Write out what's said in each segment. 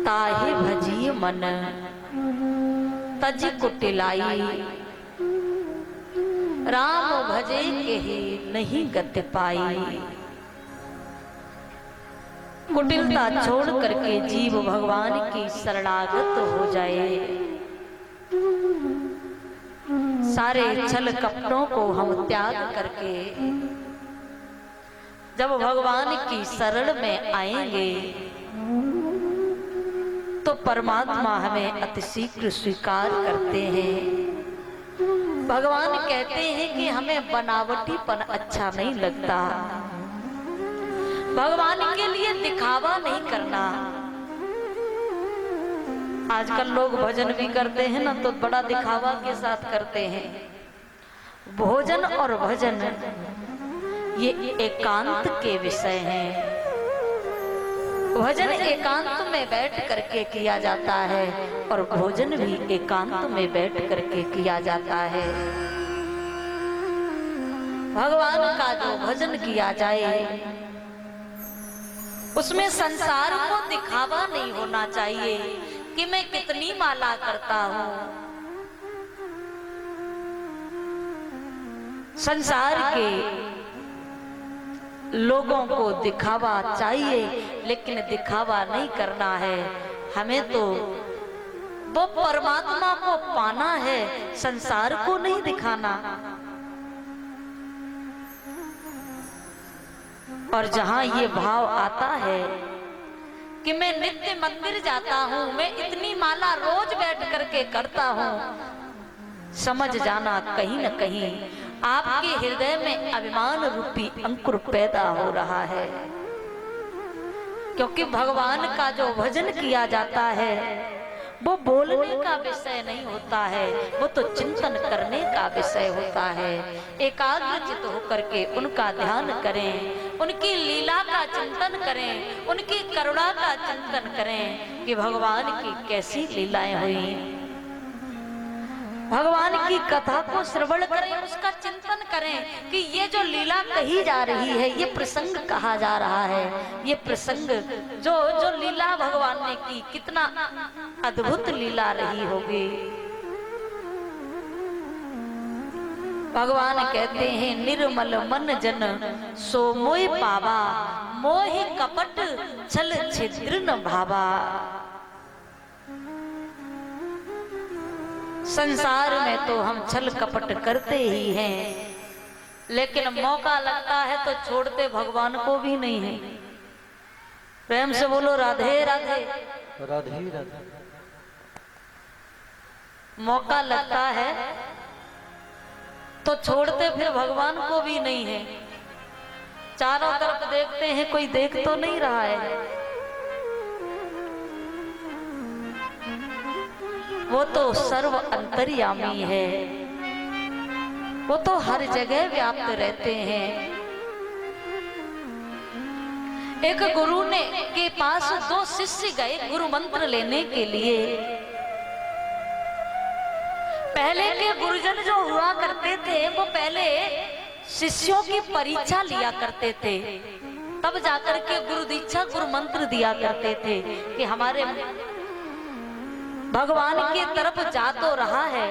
ताहि भजिय मन तज कुटिलाई, राम भजे केहि नहीं गति पाई। कुटिलता छोड़ करके जीव भगवान की शरणागत हो जाए। सारे छल कपटों को हम त्याग करके जब भगवान की शरण में आएंगे तो परमात्मा हमें अतिशीघ्र स्वीकार करते हैं। भगवान कहते हैं कि हमें बनावटीपन अच्छा नहीं लगता, भगवान के लिए दिखावा नहीं करना। आजकल लोग भजन भी करते हैं ना तो बड़ा दिखावा के साथ करते हैं। भोजन और भजन ये एकांत के विषय हैं। भजन एकांत में बैठ करके किया जाता है और भोजन भी एकांत में बैठ करके किया जाता है। भगवान का जो भजन किया जाए उसमें संसार को दिखावा नहीं होना चाहिए कि मैं कितनी माला करता हूं। संसार के लोगों को दिखावा चाहिए लेकिन दिखावा नहीं करना है। हमें तो वो परमात्मा को पाना है, संसार को नहीं दिखाना। और जहां ये भाव आता है कि मैं नित्य मंदिर जाता हूं, मैं इतनी माला रोज बैठ करके करता हूं, समझ जाना कहीं न कहीं आपके हृदय में अभिमान रूपी अंकुर पैदा हो रहा है। क्योंकि भगवान का जो भजन किया जाता है वो बोलने का विषय नहीं होता है, वो तो चिंतन करने का विषय होता है। एकाग्रचित होकर के उनका ध्यान करें, उनकी लीला का चिंतन करें, उनकी करुणा का चिंतन करें कि भगवान की कैसी लीलाएं हुई। भगवान की कथा को श्रवण करें, उसका चिंतन करें कि ये जो लीला कही जा रही है, ये प्रसंग कहा जा रहा है, ये प्रसंग जो जो लीला भगवान ने की कितना अद्भुत लीला रही होगी। भगवान कहते हैं निर्मल मन जन सो मोहि पावा, मोहि कपट छल छिद्र न भावा। संसार में तो हम छल कपट करते ही हैं, लेकिन मौका लगता है तो छोड़ते भगवान को भी नहीं है। प्रेम से बोलो राधे राधे राधे राधे। मौका लगता है तो छोड़ते फिर भगवान को भी नहीं है। चारों तरफ देखते हैं, कोई देख तो नहीं रहा है। वो तो सर्व अंतर्यामी है, वो तो हर जगह व्याप्त रहते हैं। एक गुरु ने के पास दो शिष्य गए गुरु मंत्र लेने के लिए। पहले के गुरुजन जो हुआ करते थे वो पहले शिष्यों की परीक्षा लिया करते थे, तब जाकर के गुरु दीक्षा गुरु मंत्र दिया करते थे कि हमारे भगवान की तरफ जा तो रहा है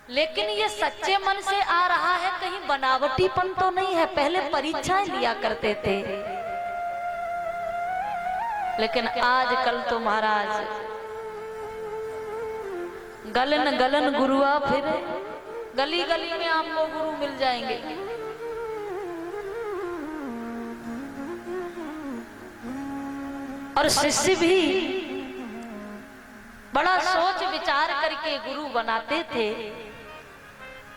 लेकिन ये सच्चे मन से आ रहा है, कहीं बनावटीपन तो नहीं है। पहले परीक्षाएं लिया करते थे, लेकिन आजकल तो महाराज गलन गलन गुरुआ फिर गली गली में आपको गुरु मिल जाएंगे। और शिष्य भी बड़ा सोच विचार करके गुरु बनाते थे।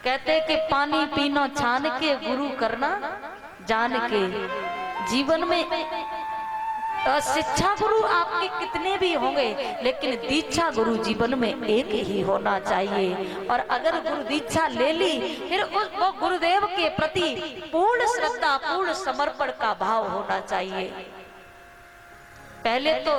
कहते कि पानी पीनो छान के गुरु करना जान के। जीवन में शिक्षा गुरु आपके कितने भी होंगे लेकिन दीक्षा गुरु जीवन में एक ही होना चाहिए। और अगर गुरु दीक्षा ले ली फिर वो गुरुदेव के प्रति पूर्ण श्रद्धा पूर्ण समर्पण का भाव होना चाहिए। पहले तो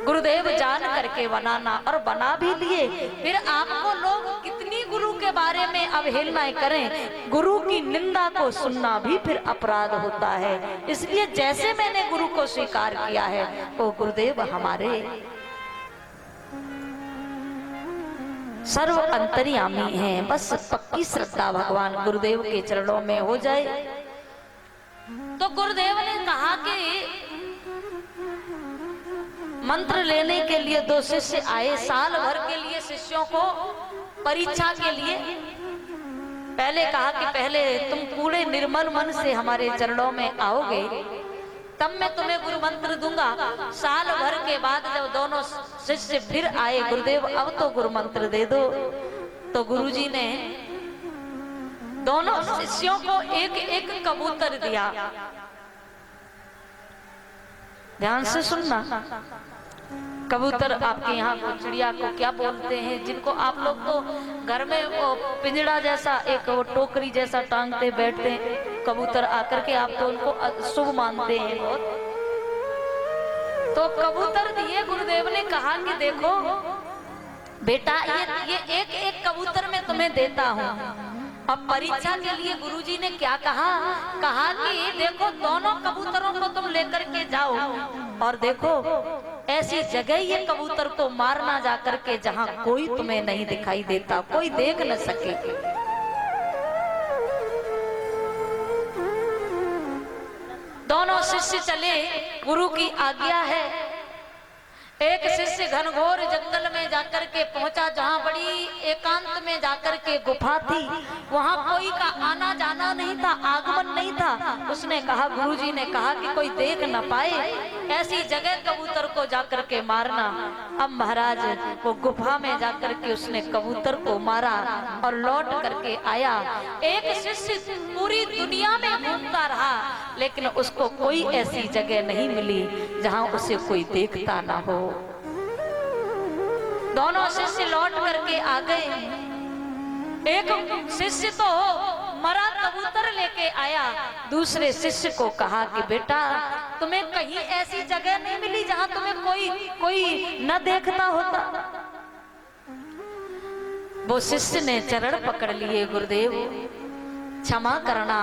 गुरुदेव जान करके बनाना, और बना भी लिए फिर आपको लोग कितनी गुरु के बारे में अवहेलनाएं करें, गुरु की निंदा को सुनना भी फिर अपराध होता है। इसलिए जैसे मैंने गुरु को स्वीकार किया है वो गुरुदेव हमारे सर्व अंतर्यामी हैं। बस पक्की श्रद्धा भगवान गुरुदेव के चरणों में हो जाए। तो गुरुदेव ने कहा कि मंत्र लेने के लिए 2 शिष्य आए, साल भर के लिए शिष्यों को परीक्षा के लिए। पहले कहा कि पहले तुम पूरे निर्मल मन से हमारे चरणों में आओगे तब मैं तुम्हें गुरु मंत्र दूंगा। साल भर के बाद जब दोनों शिष्य फिर आए, गुरुदेव अब तो गुरु मंत्र दे दो, तो गुरुजी ने दोनों शिष्यों को एक एक कबूतर दिया। ध्यान से सुनना, कबूतर आपके यहाँ को चिड़िया को क्या बोलते हैं, जिनको आप लोग तो घर में वो पिंजड़ा जैसा एक वो टोकरी जैसा टांगते बैठते हैं, कबूतर आकर के आप तो उनको शुभ मानते हैं बहुत। तो कबूतर दिए, गुरुदेव ने कहा कि देखो बेटा ये एक एक कबूतर मैं तुम्हें देता हूँ। अब परीक्षा के लिए गुरुजी ने क्या कहा कि देखो दोनों कबूतरों को तुम लेकर के जाओ और देखो ऐसी जगह ये कबूतर को मारना जाकर के जहां कोई तुम्हें नहीं दिखाई देता, कोई देख न सके। दोनों शिष्य चले, गुरु की आज्ञा है। एक शिष्य घनघोर जंगल में जाकर के पहुंचा, जहां बड़ी एकांत में जाकर के गुफा थी, वहां कोई का आना जाना नहीं था, आगमन नहीं था। उसने कहा, गुरुजी ने कहा कि कोई देख न पाए ऐसी जगह कबूतर को जाकर के मारना। अब महाराज वो गुफा में जाकर के उसने कबूतर को मारा और लौट करके आया। एक शिष्य पूरी दुनिया में घूमता रहा लेकिन उसको कोई ऐसी जगह नहीं मिली जहां उसे कोई देखता ना हो। दोनों शिष्य लौट करके आ गए। एक शिष्य तो मरा कबूतर लेके आया, दूसरे शिष्य को कहा कि बेटा तुम्हें कहीं ऐसी जगह नहीं मिली जहां तुम्हें कोई न देखता होता। वो शिष्य ने चरण पकड़ लिए, गुरुदेव क्षमा करना,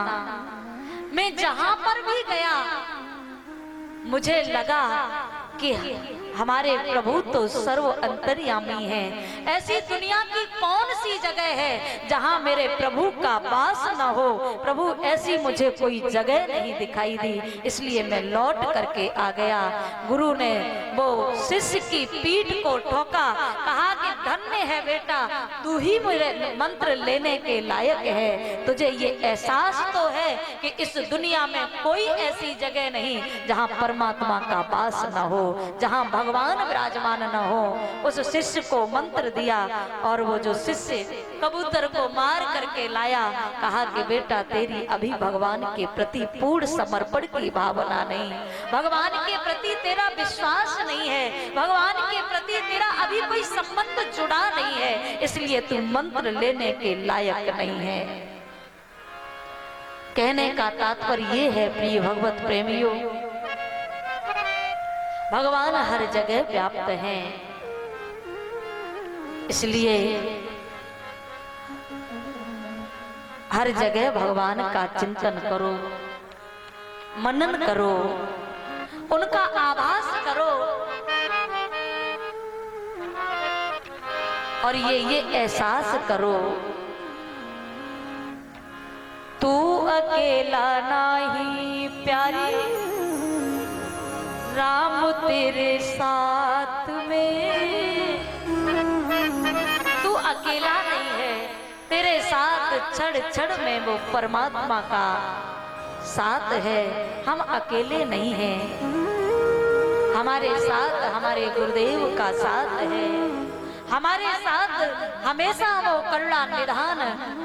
मैं जहां पर भी गया मुझे लगा कि हमारे प्रभु तो सर्व अंतर्यामी हैं। ऐसी दुनिया की कौन सी जगह है जहां मेरे प्रभु का वास न हो। प्रभु ऐसी मुझे कोई जगह नहीं दिखाई दी, इसलिए मैं लौट करके आ गया। गुरु ने वो शिष्य की पीठ को ठोका, कहा कि धन्य है बेटा, तू ही मेरे मंत्र लेने के लायक है। तुझे ये एहसास तो है कि इस दुनिया में कोई ऐसी जगह नहीं जहां परमात्मा का वास न हो, जहां भगवान विराजमान न हो। उस शिष्य को मंत्र दिया और वो जो शिष्य कबूतर को मार करके लाया, कहा कि बेटा तेरी अभी भगवान के प्रति पूर्ण समर्पण की भावना नहीं, भगवान के प्रति तेरा विश्वास नहीं है, भगवान के प्रति तेरा अभी कोई संबंध जुड़ा नहीं है, इसलिए तू मंत्र लेने के लायक नहीं है। कहने का तात्पर्य ये है प्रिय भगवत प्रेमियों, भगवान हर जगह व्याप्त हैं, इसलिए हर जगह भगवान का चिंतन करो, मनन करो, उनका आभास करो और ये एहसास करो, तू अकेला नहीं प्यारी, राम तेरे साथ में। तू अकेला नहीं है, तेरे साथ क्षण क्षण में वो परमात्मा का साथ है। हम अकेले नहीं हैं, हमारे साथ हमारे गुरुदेव का साथ है, हमारे साथ हमेशा वो करुणा निधान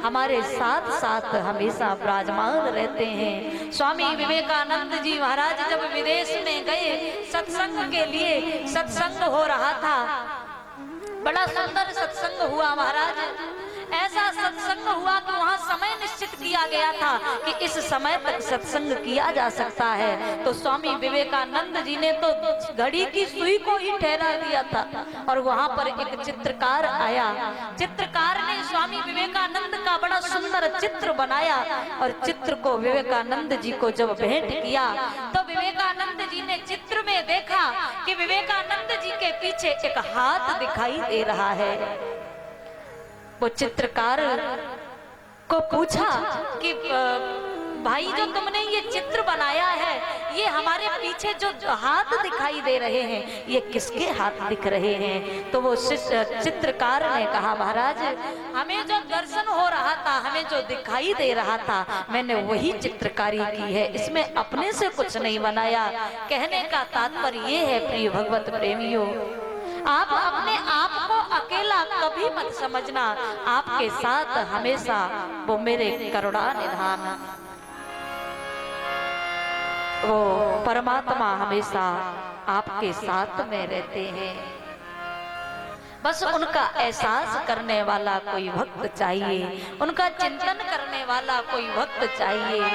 हमारे साथ साथ हमेशा विराजमान रहते हैं। स्वामी विवेकानंद जी महाराज जब विदेश में गए सत्संग के लिए, सत्संग हो रहा था, बड़ा सुंदर सत्संग हुआ महाराज। ऐसा सत्संग हुआ कि वहां समय निश्चित किया गया था कि इस समय तक सत्संग किया जा सकता है। तो स्वामी विवेकानंद जी ने तो घड़ी की सुई को ही ठहरा दिया था। और वहां पर एक चित्रकार आया, चित्रकार ने स्वामी विवेकानंद का बड़ा सुंदर चित्र बनाया और चित्र को विवेकानंद जी को जब भेंट किया तो विवेकानंद जी ने चित्र में देखा कि विवेकानंद जी के पीछे एक हाथ दिखाई दे रहा है। वो चित्रकार को पूछा कि भाई जो तुमने ये चित्र बनाया है, ये हमारे पीछे जो हाथ दिखाई दे रहे हैं, ये किसके हाथ दिख रहे हैं? तो वो चित्रकार ने कहा, महाराज हमें जो दर्शन हो रहा था, हमें जो दिखाई दे रहा था, मैंने वही चित्रकारी की है, इसमें अपने से कुछ नहीं बनाया। कहने का तात्पर्य ये है प्रिय भगवत प्रेमियों, आप अपने आप को अकेला कभी मत समझना, आपके साथ हमेशा वो मेरे करुणा निधान, वो परमात्मा हमेशा आपके साथ में रहते हैं। बस उनका एहसास करने वाला कोई भक्त चाहिए, उनका चिंतन करने वाला कोई भक्त चाहिए।